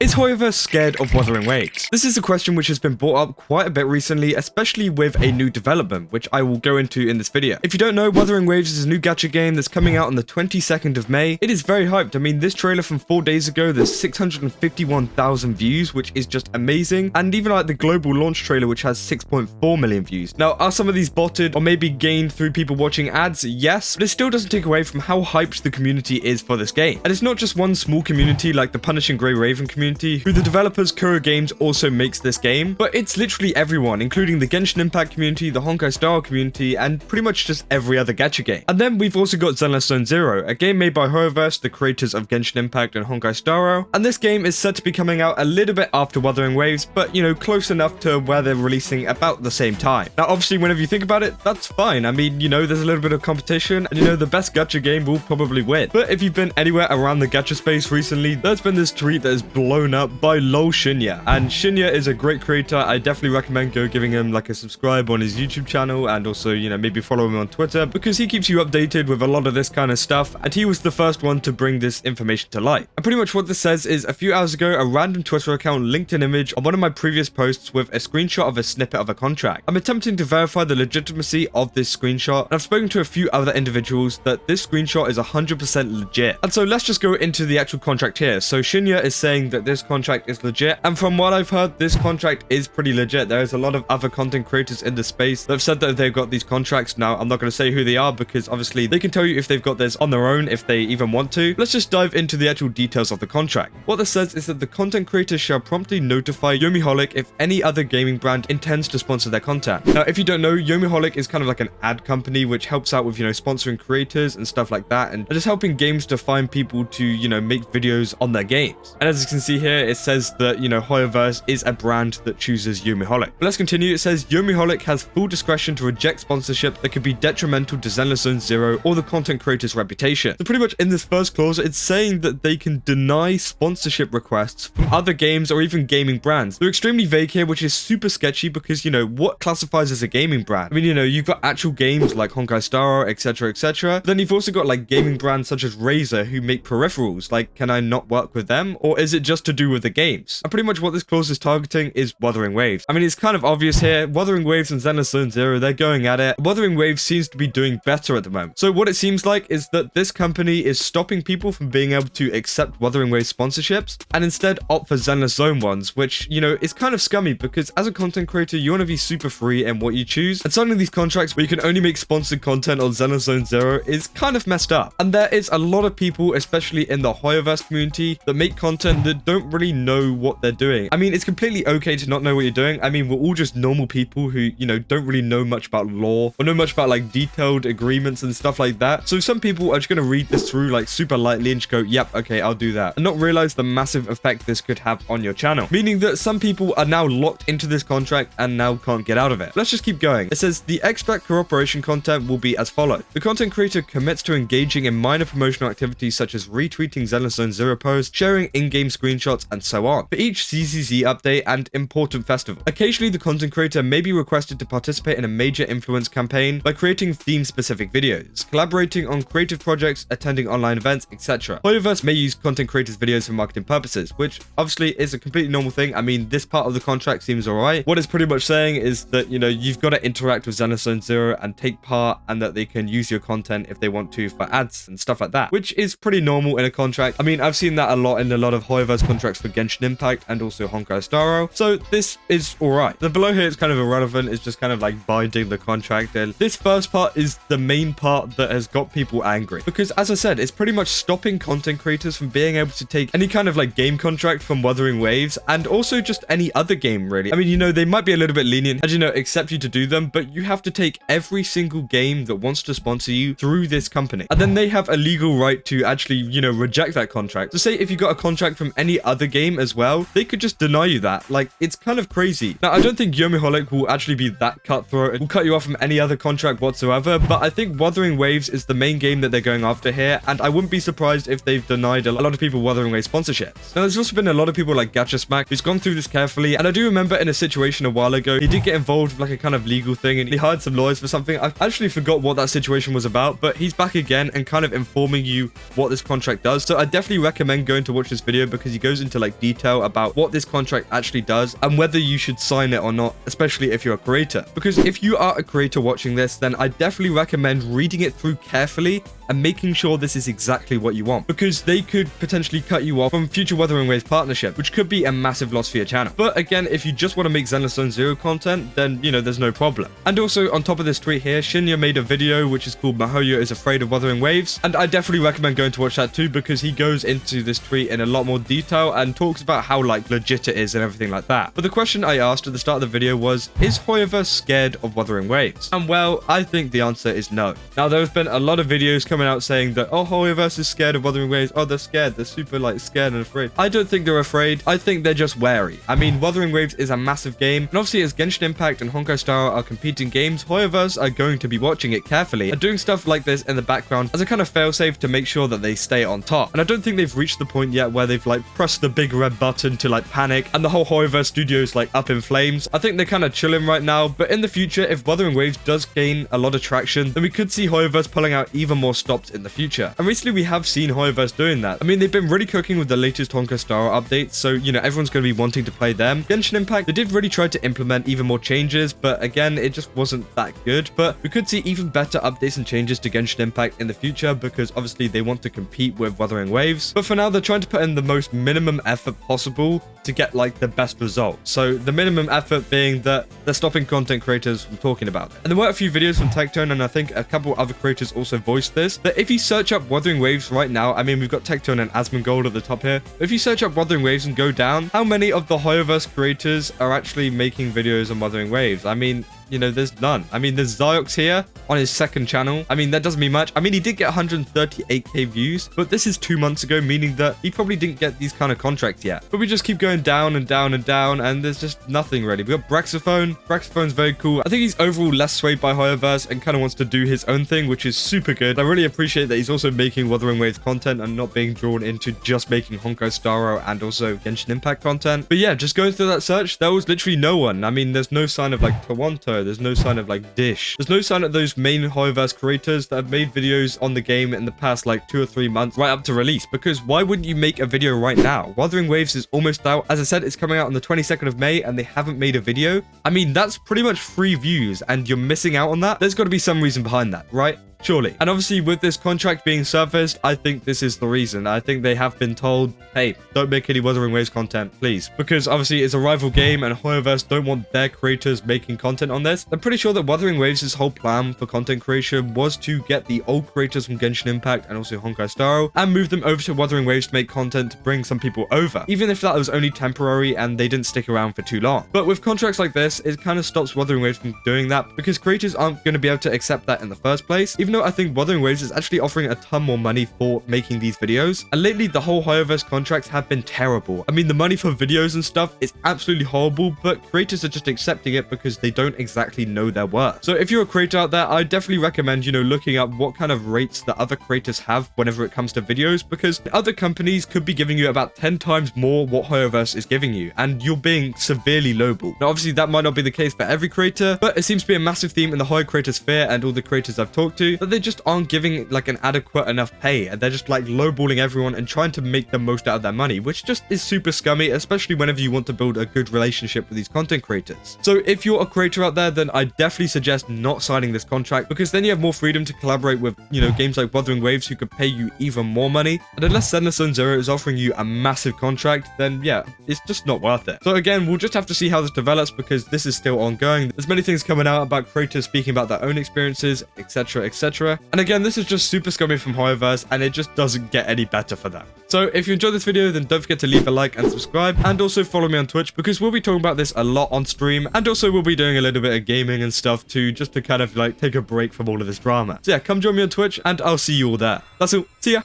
Is Hoyoverse scared of Wuthering Waves? This is a question which has been brought up quite a bit recently, especially with a new development, which I will go into in this video. If you don't know, Wuthering Waves is a new gacha game that's coming out on the 22nd of May. It is very hyped. I mean, this trailer from 4 days ago, there's 651,000 views, which is just amazing. And even like the global launch trailer, which has 6.4 million views. Now, are some of these botted or maybe gained through people watching ads? Yes, but it still doesn't take away from how hyped the community is for this game. And it's not just one small community like the Punishing Grey Raven community, who the developers Kuro Games also makes this game, but it's literally everyone, including the Genshin Impact community, the Honkai Star community, and pretty much just every other gacha game. And then we've also got Zenless Zone Zero, a game made by Hoyoverse, the creators of Genshin Impact and Honkai Star, and this game is said to be coming out a little bit after Wuthering Waves, but you know, close enough to where they're releasing about the same time. Now obviously, whenever you think about it, that's fine. I mean, you know, there's a little bit of competition, and you know, the best gacha game will probably win. But if you've been anywhere around the gacha space recently, there's been this tweet that is blown up by Shinya, and Shinya is a great creator. I definitely recommend go giving him like a subscribe on his YouTube channel, and also, you know, maybe follow him on Twitter, because he keeps you updated with a lot of this kind of stuff, and he was the first one to bring this information to light. And pretty much what this says is, a few hours ago, a random Twitter account linked an image on one of my previous posts with a screenshot of a snippet of a contract. I'm attempting to verify the legitimacy of this screenshot, and I've spoken to a few other individuals that this screenshot is 100% legit. And so let's just go into the actual contract here. So Shinya is saying that this contract is legit, and from what I've heard, this contract is pretty legit. There is a lot of other content creators in the space that have said that they've got these contracts. Now, I'm not going to say who they are, because obviously they can tell you if they've got this on their own, if they even want to. Let's just dive into the actual details of the contract. What this says is that the content creators shall promptly notify Yomiholic if any other gaming brand intends to sponsor their content. Now, if you don't know, Yomiholic is kind of like an ad company which helps out with, you know, sponsoring creators and stuff like that, and just helping games to find people to, you know, make videos on their games. And as you can see here, it says that, you know, Hoyoverse is a brand that chooses Yomiholic. But let's continue. It says Yomiholic has full discretion to reject sponsorship that could be detrimental to Zenless Zone Zero or the content creator's reputation. So pretty much in this first clause, it's saying that they can deny sponsorship requests from other games or even gaming brands. They're extremely vague here, which is super sketchy, because, you know, what classifies as a gaming brand? I mean, you know, you've got actual games like Honkai Star, etc, etc. Then you've also got like gaming brands such as Razer who make peripherals. Like, can I not work with them, or is it just to do with the games? And pretty much what this clause is targeting is Wuthering Waves. I mean, it's kind of obvious here. Wuthering Waves and Zenless Zone Zero, they're going at it. Wuthering Waves seems to be doing better at the moment. So what it seems like is that this company is stopping people from being able to accept Wuthering Waves sponsorships and instead opt for Zenless Zone ones, which, you know, is kind of scummy, because as a content creator, you want to be super free in what you choose, and signing these contracts where you can only make sponsored content on Zenless Zone Zero is kind of messed up. And there is a lot of people, especially in the Hoyoverse community, that make content that don't really know what they're doing. I mean, it's completely okay to not know what you're doing. I mean, we're all just normal people who, you know, don't really know much about law or know much about like detailed agreements and stuff like that. So some people are just going to read this through like super lightly and just go, yep, okay, I'll do that, and not realize the massive effect this could have on your channel, meaning that some people are now locked into this contract and now can't get out of it. Let's just keep going. It says the extract cooperation content will be as follows. The content creator commits to engaging in minor promotional activities such as retweeting Zenless Zone Zero posts, sharing in-game screenshots, and so on, for each ZZZ update and important festival. Occasionally, the content creator may be requested to participate in a major influence campaign by creating theme-specific videos, collaborating on creative projects, attending online events, etc. Hoyoverse may use content creators' videos for marketing purposes, which obviously is a completely normal thing. I mean, this part of the contract seems alright. What it's pretty much saying is that, you know, you've got to interact with Zenless Zone Zero and take part, and that they can use your content if they want to for ads and stuff like that, which is pretty normal in a contract. I mean, I've seen that a lot in a lot of Hoyoverse contracts for Genshin Impact and also Honkai Star, so this is alright. The below here is kind of irrelevant. It's just kind of like binding the contract, and this first part is the main part that has got people angry, because as I said, it's pretty much stopping content creators from being able to take any kind of like game contract from Wuthering Waves, and also just any other game really. I mean, you know, they might be a little bit lenient and, you know, accept you to do them, but you have to take every single game that wants to sponsor you through this company, and then they have a legal right to actually, you know, reject that contract. So say if you got a contract from any other game as well, they could just deny you that. Like, it's kind of crazy. Now, I don't think Yomiholic will actually be that cutthroat. It will cut you off from any other contract whatsoever, but I think Wuthering Waves is the main game that they're going after here, and I wouldn't be surprised if they've denied a lot of people Wuthering Waves sponsorships. Now, there's also been a lot of people like Shinya Smack who's gone through this carefully, and I do remember in a situation a while ago, he did get involved with like a kind of legal thing, and he hired some lawyers for something. I actually forgot what that situation was about, but he's back again and kind of informing you what this contract does. So I definitely recommend going to watch this video, because he goes goes into like detail about what this contract actually does and whether you should sign it or not, especially if you're a creator. Because if you are a creator watching this, then I definitely recommend reading it through carefully and making sure this is exactly what you want, because they could potentially cut you off from future Wuthering Waves partnership, which could be a massive loss for your channel. But again, if you just want to make Zenless Zone Zero content, then, you know, there's no problem. And also, on top of this tweet here, Shinya made a video which is called Mahoyo is Afraid of Wuthering Waves, and I definitely recommend going to watch that too, because he goes into this tweet in a lot more detail and talks about how like legit it is and everything like that. But the question I asked at the start of the video was, is Hoyoverse scared of Wuthering Waves? And well, I think the answer is no. Now, there have been a lot of videos coming out saying that, oh, Hoyoverse is scared of Wuthering Waves. Oh, they're scared. They're super like scared and afraid. I don't think they're afraid. I think they're just wary. I mean, Wuthering Waves is a massive game, and obviously as Genshin Impact and Honkai Star are competing games, Hoyoverse are going to be watching it carefully and doing stuff like this in the background as a kind of failsafe to make sure that they stay on top. And I don't think they've reached the point yet where they've like pressed the big red button to like panic and the whole Hoyoverse studio is like up in flames. I think they're kind of chilling right now, but in the future, if Wuthering Waves does gain a lot of traction, then we could see Hoyoverse pulling out even more stops in the future. And recently we have seen Hoyoverse doing that. I mean, they've been really cooking with the latest Honkai Star updates, so, you know, everyone's going to be wanting to play them. Genshin Impact, they did really try to implement even more changes, but again, it just wasn't that good. But we could see even better updates and changes to Genshin Impact in the future, because obviously they want to compete with Wuthering Waves. But for now, they're trying to put in the most minimum effort possible to get like the best result. So the minimum effort being that they're stopping content creators from talking about it. And there were a few videos from Tectone, and I think a couple other creators also voiced this, that if you search up Wuthering Waves right now, I mean, we've got Tectone and Asmongold at the top here. If you search up Wuthering Waves and go down, how many of the Hoyoverse creators are actually making videos on Wuthering Waves? I mean, you know, there's none. I mean, there's Ziox here on his second channel. I mean, that doesn't mean much. I mean, he did get 138k views, but this is 2 months ago, meaning that he probably didn't get these kind of contracts yet. But we just keep going down and down and down, and there's just nothing really. We got Brexophone. Brexophone's very cool. I think he's overall less swayed by Hoyoverse and kind of wants to do his own thing, which is super good. I really appreciate that he's also making Wuthering Waves content and not being drawn into just making Honkai Star and also Genshin Impact content. But yeah, just going through that search, there was literally no one. I mean, there's no sign of like Toronto. There's no sign of like Dish. There's no sign of those main Hoyoverse creators that have made videos on the game in the past like 2 or 3 months right up to release, because why wouldn't you make a video right now? Wuthering Waves is almost out. As I said, it's coming out on the 22nd of May and they haven't made a video. I mean, that's pretty much free views and you're missing out on that. There's got to be some reason behind that, right? Surely. And obviously with this contract being surfaced, I think this is the reason. I think they have been told, hey, don't make any Wuthering Waves content, please. Because obviously it's a rival game and Hoyoverse don't want their creators making content on this. I'm pretty sure that Wuthering Waves' whole plan for content creation was to get the old creators from Genshin Impact and also Honkai Star and move them over to Wuthering Waves to make content to bring some people over. Even if that was only temporary and they didn't stick around for too long. But with contracts like this, it kind of stops Wuthering Waves from doing that because creators aren't going to be able to accept that in the first place. Even though I think Wuthering Waves is actually offering a ton more money for making these videos. And lately, the whole Hoyoverse contracts have been terrible. I mean, the money for videos and stuff is absolutely horrible, but creators are just accepting it because they don't exactly know their worth. So if you're a creator out there, I definitely recommend, you know, looking up what kind of rates the other creators have whenever it comes to videos, because other companies could be giving you about 10 times more what Hoyoverse is giving you, and you're being severely lowballed. Now, obviously, that might not be the case for every creator, but it seems to be a massive theme in the Hoyo creator sphere and all the creators I've talked to, that they just aren't giving like an adequate enough pay, and they're just like lowballing everyone and trying to make the most out of their money, which just is super scummy, especially whenever you want to build a good relationship with these content creators. So if you're a creator out there, then I definitely suggest not signing this contract, because then you have more freedom to collaborate with, you know, games like Wuthering Waves who could pay you even more money. And unless Zenless Zone Zero is offering you a massive contract, then yeah, it's just not worth it. So again, we'll just have to see how this develops, because this is still ongoing. There's many things coming out about creators speaking about their own experiences, etc, etc. And again, this is just super scummy from Hoyoverse, and it just doesn't get any better for them. So if you enjoyed this video, then don't forget to leave a like and subscribe, and also follow me on Twitch, because we'll be talking about this a lot on stream, and also we'll be doing a little bit of gaming and stuff too, just to kind of like take a break from all of this drama. So yeah, come join me on Twitch, and I'll see you all there. That's all. See ya.